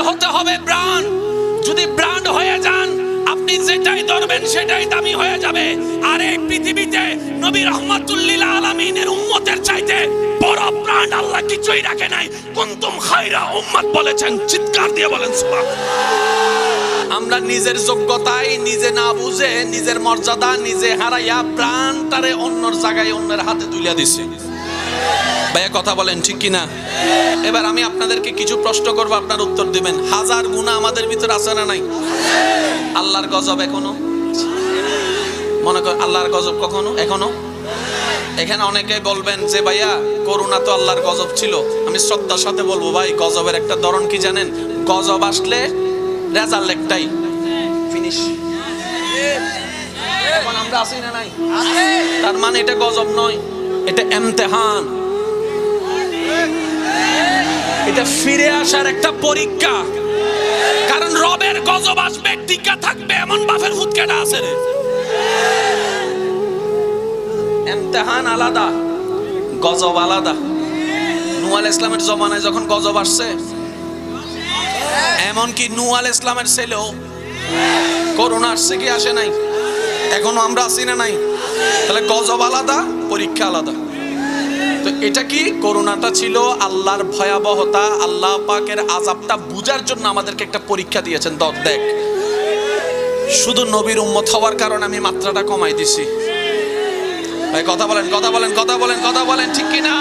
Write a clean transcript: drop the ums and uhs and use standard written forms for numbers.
হতে হবে ব্র্যান্ড। যদি ব্র্যান্ড হয়ে যান, আপনি যেটাই ধরবেন সেটাই দামি হয়ে যাবে। আর এই পৃথিবীতে নবী রাহমাতুল লিল আলামিনের উম্মতের চাইতে বড় ব্র্যান্ড আল্লাহ কিছুই রাখে নাই। কুনতুম খায়রা উম্মাত বলেছেন, চিৎকার দিয়ে বলেন সুবহানাল্লাহ। আমরা নিজের যোগ্যতায় নিজে না বুঝে, নিজের মর্যাদা নিজে হারাইয়া ব্র্যান্ডটারে অন্যর জায়গায় অন্যের হাতে তুলে দিছি। ভাইয়া কথা বলেন ঠিক কিনা? এবার আমি আপনাদেরকে কিছু প্রশ্ন করবো, আপনার উত্তর দিবেন। হাজার গুনাহ আমাদের ভিতর আছে না নাই? আল্লাহর গজব এখনো মনে কর, আল্লাহর গজব কখনো এখনো? এখানে অনেকে বলবেন যে ভাইয়া করোনা তো আল্লাহর গজব ছিল। আমি শ্রদ্ধার সাথে বলবো ভাই, গজবের একটা ধরন কি জানেন? গজব আসলে রেজাল্ট একটাই, ফিনিশ। এখন আমরা আছি না নাই? তার মানে এটা গজব নয়, এটা ইমতিহান, এটা ফিরে আসার একটা পরীক্ষা। কারণ রবের গজব আসবে, টিকা থাকবে এমন বাফের ফুটকেটা আছে রে। ইমতিহান আলাদা, গজব আলাদা। নূহ আলাইহিস সালামের জমানায় যখন গজব আসছে, এমনকি নূহ আলাইহিস সালামের ছেলেও করোনা আসছে কি আসে নাই? এখনো আমরা আছি না নাই? তাহলে গজব আলাদা, পরীক্ষা আলাদা। তো এটা কি? করোনাটা ছিল আল্লাহর ভয়াবহতা, আল্লাহ পাকের আযাবটা বুঝার জন্য আমাদেরকে একটা পরীক্ষা দিয়েছেন। দেখ, শুধু নবীর উম্মত হওয়ার কারণে আমি মাত্রাটা কমাই দিছি। ভাই কথা বলেন, কথা বলেন, কথা বলেন, কথা বলেন, ঠিক কিনা?